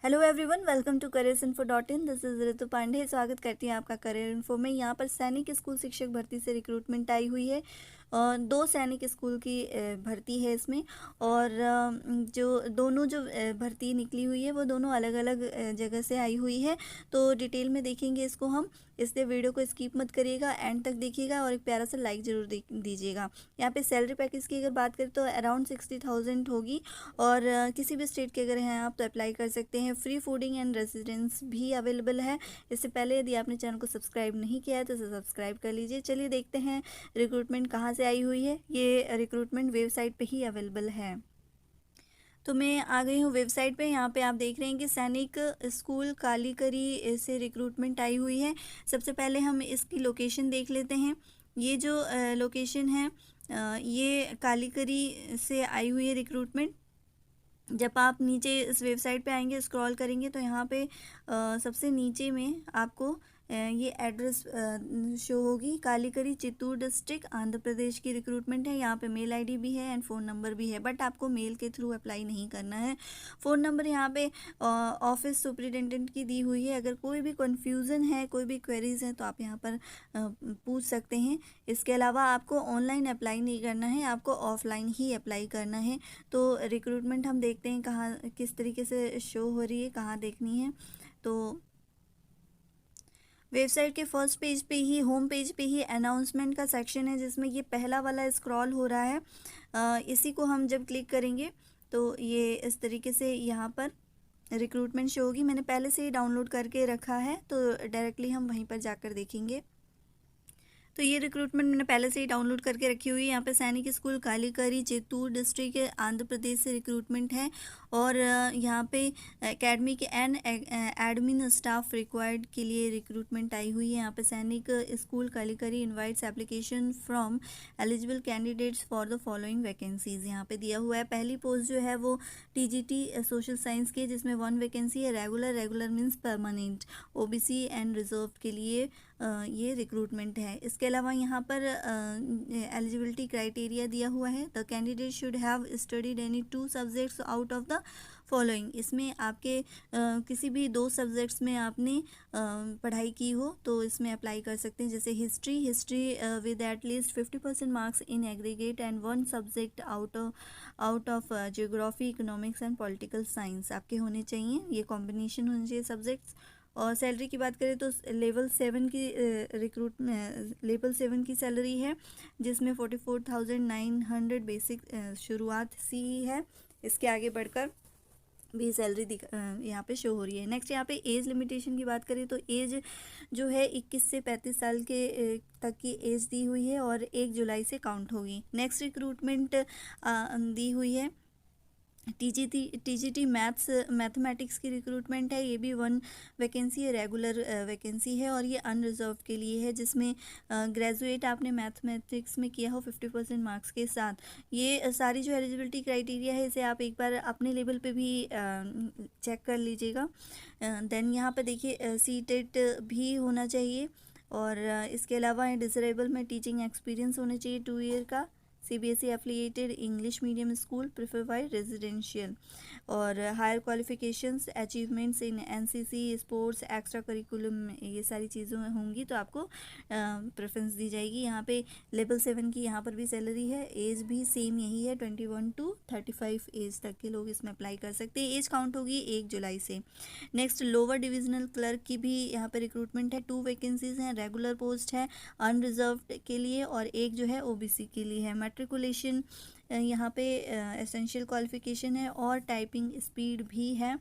Hello everyone, welcome to careersinfo.in। This is Ritu Pandey. स्वागत करती हैं आपका करियर इन्फो में। यहाँ पर सैनिक स्कूल शिक्षक भर्ती से रिक्रूटमेंट आई हुई है। दो सैनिक स्कूल की भर्ती है इसमें। और जो दोनों भर्ती निकली हुई है वो दोनों अलग अलग जगह से आई हुई है। तो डिटेल में देखेंगे इसको हम, इसलिए वीडियो को स्किप मत करिएगा, एंड तक देखिएगा और एक प्यारा सा लाइक ज़रूर दीजिएगा। यहाँ पे सैलरी पैकेज की अगर बात करें तो अराउंड 60,000 होगी। और किसी भी स्टेट के अगर हैं आप तो अप्लाई कर सकते हैं। फ्री फूडिंग एंड रेजिडेंस भी अवेलेबल है। इससे पहले यदि आपने चैनल को सब्सक्राइब नहीं किया है तो इसे सब्सक्राइब कर लीजिए। चलिए देखते हैं रिक्रूटमेंट कहाँ से आई हुई है। ये रिक्रूटमेंट वेबसाइट पे ही अवेलेबल है। तो मैं आ गई हूँ वेबसाइट पे। यहाँ पे आप देख रहे हैं कि सैनिक स्कूल कालीकरी से रिक्रूटमेंट आई हुई है। सबसे पहले हम इसकी लोकेशन देख लेते हैं। ये जो लोकेशन है ये कालीकरी से आई हुई है रिक्रूटमेंट। जब आप नीचे इस वेबसाइट पे आएंगे, स्क्रॉल करेंगे तो यहाँ पे सबसे नीचे में आपको ये एड्रेस शो होगी। कालीकरी चित्तूर डिस्ट्रिक्ट आंध्र प्रदेश की रिक्रूटमेंट है। यहाँ पे मेल आईडी भी है एंड फ़ोन नंबर भी है, बट आपको मेल के थ्रू अप्लाई नहीं करना है। फ़ोन नंबर यहाँ पे ऑफिस सुपरिटेंडेंट की दी हुई है। अगर कोई भी कन्फ्यूज़न है, कोई भी क्वेरीज़ हैं तो आप यहाँ पर पूछ सकते हैं। इसके अलावा आपको ऑनलाइन अप्लाई नहीं करना है, आपको ऑफलाइन ही अप्लाई करना है। तो रिक्रूटमेंट हम देखते हैं कहाँ किस तरीके से शो हो रही है, कहाँ देखनी है। तो वेबसाइट के फर्स्ट पेज पे ही, होम पेज पे ही अनाउंसमेंट का सेक्शन है, जिसमें ये पहला वाला स्क्रॉल हो रहा है। इसी को हम जब क्लिक करेंगे तो ये इस तरीके से यहाँ पर रिक्रूटमेंट शो होगी। मैंने पहले से ही डाउनलोड करके रखा है तो डायरेक्टली हम वहीं पर जाकर देखेंगे। तो ये रिक्रूटमेंट मैंने पहले से ही डाउनलोड करके रखी हुई है। यहाँ पे सैनिक स्कूल कालीकरी चित्तूर डिस्ट्रिक्ट आंध्र प्रदेश से रिक्रूटमेंट है। और यहाँ पे academic and admin staff required के लिए रिक्रूटमेंट आई हुई है। यहाँ पे Sainik school Kalikiri invites application from eligible candidates for the following vacancies. यहाँ पे दिया हुआ है। पहली पोस्ट जो है वो टीजीटी सोशल साइंस की है, जिसमें 1 वैकेंसी है। Regular means permanent. OBC and reserve के लिए ये रिक्रूटमेंट है। इसके अलावा यहाँ पर एलिजिबिलिटी क्राइटेरिया दिया हुआ है। The candidate should have studied any 2 subjects out of the following. इसमें आपके किसी भी 2 सब्जेक्ट्स में आपने पढ़ाई की हो तो इसमें अप्लाई कर सकते हैं। जैसे history with at least 50% marks in aggregate and 1 subject out of geography, economics and political science आपके होने चाहिए। ये कॉम्बिनेशन होने चाहिए सब्जेक्ट्स। और सैलरी की बात करें तो लेवल 7 की लेवल 7 की सैलरी है, जिसमें 44,900 बेसिक शुरुआत सी है। इसके आगे बढ़कर भी सैलरी यहाँ पे शो हो रही है। नेक्स्ट यहाँ पे एज लिमिटेशन की बात करें तो एज जो है 21 से 35 साल के तक की एज दी हुई है और 1 जुलाई से काउंट होगी। नेक्स्ट रिक्रूटमेंट दी हुई है टीजीटी मैथमेटिक्स की रिक्रूटमेंट है। ये भी 1 वैकेंसी है, रेगुलर वैकेंसी है और ये अनरिजर्व के लिए है, जिसमें ग्रेजुएट आपने मैथमेटिक्स में किया हो 50% मार्क्स के साथ। ये सारी जो एलिजिबिलिटी क्राइटेरिया है इसे आप एक बार अपने लेवल पे भी चेक कर लीजिएगा। देन यहाँ पे देखिए सीटेट भी होना चाहिए। और इसके अलावा डिसरेबल में टीचिंग एक्सपीरियंस होना चाहिए 2 ईयर का। CBSE affiliated English medium school prefer by residential. और higher qualifications achievements in NCC sports extra curriculum, ये सारी चीज़ें होंगी तो आपको प्रेफरेंस दी जाएगी। यहाँ पे लेवल 7 की यहाँ पर भी सैलरी है। एज भी सेम यही है, 21 to 35 एज तक के लोग इसमें अप्लाई कर सकते हैं। एज काउंट होगी 1 जुलाई से। नेक्स्ट लोअर डिविजनल क्लर्क की भी यहाँ पर रिक्रूटमेंट है। 2 वैकेंसीज हैं, रेगुलर पोस्ट है अनरिजर्व के लिए और 1 जो है ओबीसी के लिए है। मैट्रिकुलेशन यहाँ पे एसेंशियल क्वालिफिकेशन है और टाइपिंग स्पीड भी है,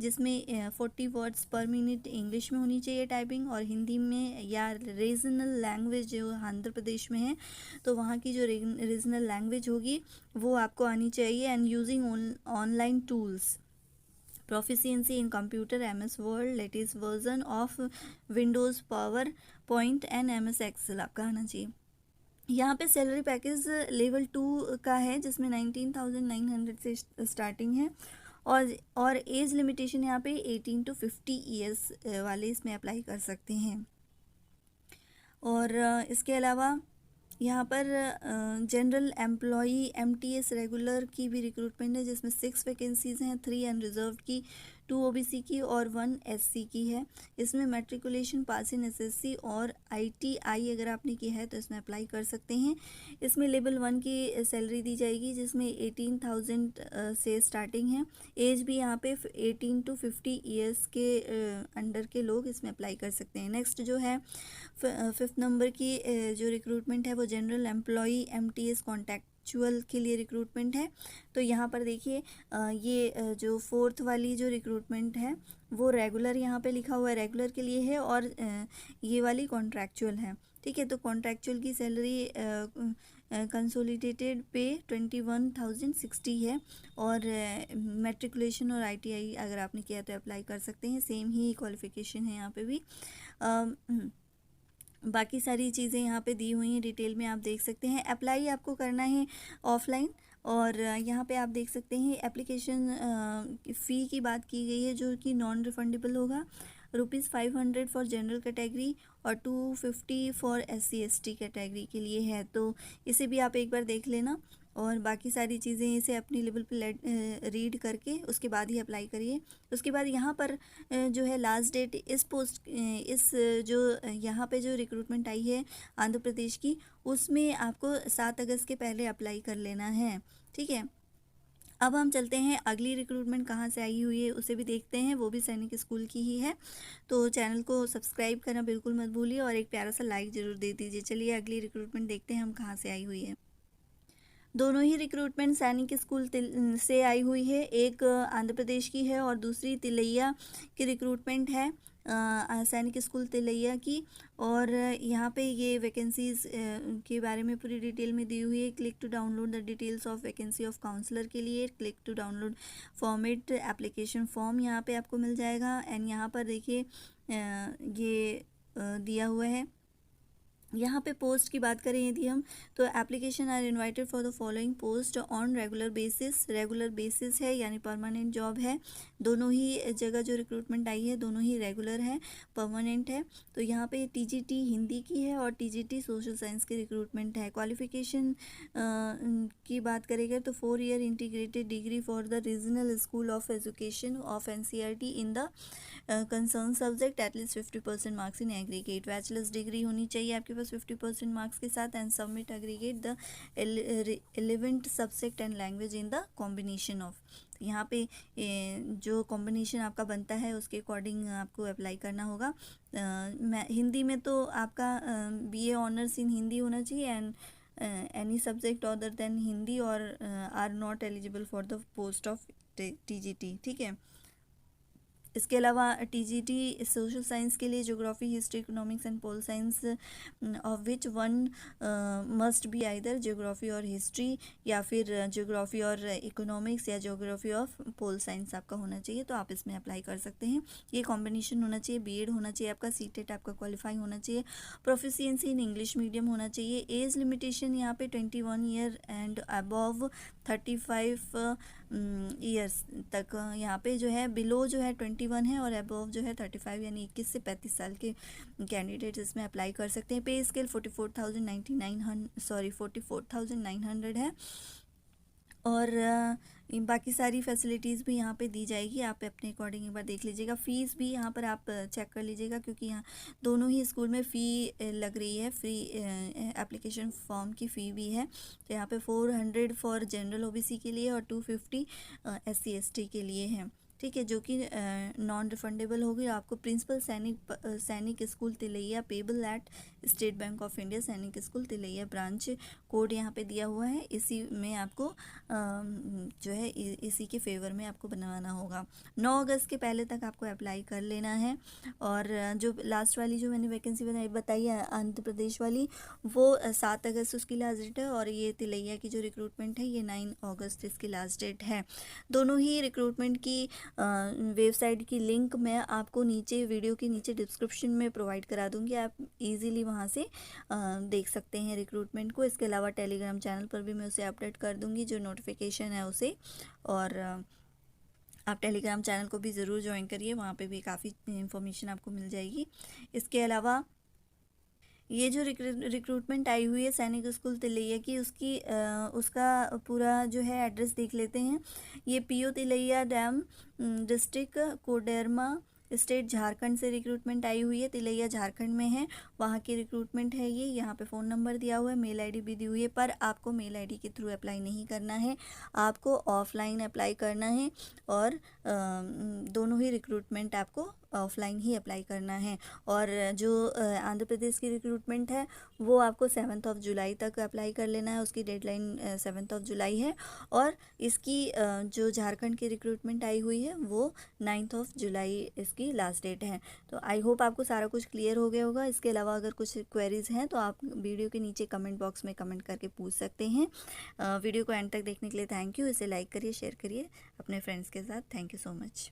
जिसमें 40 वर्ड्स पर मिनट इंग्लिश में होनी चाहिए टाइपिंग, और हिंदी में या रीजनल लैंग्वेज जो आंध्र प्रदेश में है तो वहाँ की जो रीजनल लैंग्वेज होगी वो आपको आनी चाहिए। And using online tools, proficiency in computer, MS Word, latest version of Windows, PowerPoint and MS Excel आपका आना चाहिए। यहाँ पे सैलरी पैकेज लेवल 2 का है, जिसमें 19,900 से स्टार्टिंग है। और एज लिमिटेशन यहाँ पे 18 to 50 ईयर्स वाले इसमें अप्लाई कर सकते हैं। और इसके अलावा यहाँ पर जनरल एम्प्लॉई एमटीएस रेगुलर की भी रिक्रूटमेंट है, जिसमें 6 वैकेंसीज़ हैं, 3 अनरिजर्व की 2 ओबीसी की और 1 एससी की है। इसमें मैट्रिकुलेशन पास इन एसएससी और आईटीआई अगर आपने किया है तो इसमें अप्लाई कर सकते हैं। इसमें लेवल 1 की सैलरी दी जाएगी जिसमें 18,000 से स्टार्टिंग है। एज भी यहाँ पे 18 to 50 ईयर्स के अंडर के लोग इसमें अप्लाई कर सकते हैं। नेक्स्ट जो है 5th नंबर की जो रिक्रूटमेंट है वो जनरल एम्प्लॉई एमटीएस कॉन्ट्रैक्चुअल के लिए रिक्रूटमेंट है। तो यहाँ पर देखिए ये जो 4th वाली जो रिक्रूटमेंट है वो रेगुलर यहाँ पे लिखा हुआ है, रेगुलर के लिए है, और ये वाली कॉन्ट्रैक्चुअल है। ठीक है, तो कॉन्ट्रैक्चुअल की सैलरी कंसोलिडेटेड पे 21,060 है, और मैट्रिकुलेशन और आईटीआई अगर आपने किया तो अप्लाई कर सकते हैं। सेम ही क्वालिफिकेशन है यहाँ पे भी। बाकी सारी चीज़ें यहाँ पे दी हुई हैं, डिटेल में आप देख सकते हैं। अप्लाई आपको करना है ऑफलाइन, और यहाँ पे आप देख सकते हैं एप्लीकेशन फ़ी की बात की गई है जो कि नॉन रिफंडेबल होगा। ₹500 फॉर जनरल कैटेगरी और 250 फॉर SC/ST कैटेगरी के लिए है। तो इसे भी आप एक बार देख लेना, और बाकी सारी चीज़ें इसे अपनी लेवल पे रीड करके उसके बाद ही अप्लाई करिए। उसके बाद यहाँ पर जो है लास्ट डेट इस जो यहाँ पे जो रिक्रूटमेंट आई है आंध्र प्रदेश की, उसमें आपको 7 अगस्त के पहले अप्लाई कर लेना है। ठीक है, अब हम चलते हैं अगली रिक्रूटमेंट कहाँ से आई हुई है उसे भी देखते हैं, वो भी सैनिक स्कूल की ही है। तो चैनल को सब्सक्राइब करना बिल्कुल मत भूलिए और एक प्यारा सा लाइक ज़रूर दे दीजिए। चलिए अगली रिक्रूटमेंट देखते हैं हम कहाँ से आई हुई है। दोनों ही रिक्रूटमेंट सैनिक स्कूल से आई हुई है। एक आंध्र प्रदेश की है और दूसरी तिलैया की रिक्रूटमेंट है, सैनिक स्कूल तिलैया की। और यहाँ पे ये वैकेंसीज़ के बारे में पूरी डिटेल में दी हुई है। Click to download the details of vacancy of counsellor के लिए click to download format application form यहाँ पे आपको मिल जाएगा। एंड यहाँ पर देखिए ये दिया हुआ है। यहाँ पे पोस्ट की बात करें यदि हम, तो application are invited for the following post on regular basis है, यानी परमानेंट जॉब है। दोनों ही जगह जो रिक्रूटमेंट आई है दोनों ही रेगुलर है, परमानेंट है। तो यहाँ पे टीजीटी हिंदी की है और टीजीटी सोशल साइंस की रिक्रूटमेंट है। क्वालिफिकेशन की बात करेंगे तो 4 year integrated degree for the regional school of education of NCERT in the concern subject at least 50% marks in aggregate. Bachelors degree होनी चाहिए आपके पास 50% मार्क्स के साथ। And submit aggregate the 11th subject and language in the combination of. यहाँ पे जो combination आपका बनता है उसके अकॉर्डिंग आपको अप्लाई करना होगा। हिंदी में तो आपका BA ऑनर्स इन हिंदी होना चाहिए, and any subject other than Hindi और are not eligible for the post of TGT। ठीक है, इसके अलावा TGT सोशल साइंस के लिए geography, history, economics and pol science of which one must be either geography और हिस्ट्री, या फिर ज्योग्राफी और इकोनॉमिक्स, या ज्योग्राफी ऑफ पोल साइंस आपका होना चाहिए। तो आप इसमें अप्लाई कर सकते हैं। ये कॉम्बिनेशन होना चाहिए, BEd होना चाहिए आपका, CTET आपका क्वालिफाई होना चाहिए, प्रोफिशिएंसी इन इंग्लिश मीडियम होना चाहिए। एज लिमिटेशन यहाँ पे 21 ईयर एंड अबव 35 ईयर्स तक यहाँ पे जो है, बिलो जो है 21 है और अबव जो है 35 यानी 21 से 35 साल के कैंडिडेट इसमें अप्लाई कर सकते हैं। पे स्केल 44,900 है, और बाकी सारी फैसिलिटीज़ भी यहाँ पे दी जाएगी। आप अपने अकॉर्डिंग एक बार देख लीजिएगा। फ़ीस भी यहाँ पर आप चेक कर लीजिएगा, क्योंकि यहाँ दोनों ही स्कूल में फ़ी लग रही है। फ्री एप्लीकेशन फॉर्म की फ़ी भी है। तो यहाँ पे 400 फॉर जनरल OBC के लिए और 250 SC/ST के लिए है। ठीक है, जो कि नॉन रिफंडेबल होगी। आपको principal Sainik School Tilaiya payable at State Bank of India Sainik School Tilaiya branch, code यहाँ पे दिया हुआ है। इसी में आपको जो है इसी के फेवर में आपको बनवाना होगा। 9 अगस्त के पहले तक आपको अप्लाई कर लेना है। और जो लास्ट वाली जो मैंने वैकेंसी बताई है आंध्र प्रदेश वाली, वो 7 अगस्त उसकी लास्ट डेट है, और ये तिलैया की जो रिक्रूटमेंट है ये 9 अगस्त इसकी लास्ट डेट है। दोनों ही रिक्रूटमेंट की वेबसाइट की लिंक मैं आपको नीचे वीडियो के नीचे डिस्क्रिप्शन में प्रोवाइड करा दूंगी। आप इजीली वहां से देख सकते हैं रिक्रूटमेंट को। इसके अलावा टेलीग्राम चैनल पर भी मैं उसे अपडेट कर दूंगी, जो नोटिफिकेशन है उसे। और आप टेलीग्राम चैनल को भी ज़रूर ज्वाइन करिए, वहाँ पे भी काफ़ी इन्फॉर्मेशन आपको मिल जाएगी। इसके अलावा ये जो रिक्रूटमेंट आई हुई है सैनिक स्कूल तिलैया की, उसका पूरा जो है एड्रेस देख लेते हैं। ये PO Tilaiya Dam, district Koderma, state Jharkhand से रिक्रूटमेंट आई हुई है। तिलैया झारखंड में है, वहाँ की रिक्रूटमेंट है ये। यहाँ पे फ़ोन नंबर दिया हुआ है, मेल आईडी भी दी हुई है, पर आपको मेल आईडी के थ्रू अप्लाई नहीं करना है, आपको ऑफलाइन अप्लाई करना है। और दोनों ही रिक्रूटमेंट आपको ऑफलाइन ही अप्लाई करना है। और जो आंध्र प्रदेश की रिक्रूटमेंट है वो आपको 7 जुलाई तक अप्लाई कर लेना है, उसकी डेडलाइन 7 जुलाई है। और इसकी जो झारखंड की रिक्रूटमेंट आई हुई है वो 9 जुलाई इसकी लास्ट डेट है। तो आई होप आपको सारा कुछ क्लियर हो गया होगा। इसके अलावा अगर कुछ क्वेरीज़ हैं तो आप वीडियो के नीचे कमेंट बॉक्स में कमेंट करके पूछ सकते हैं। वीडियो को एंड तक देखने के लिए थैंक यू। इसे लाइक करिए, शेयर करिए अपने फ्रेंड्स के साथ। Thank you so much.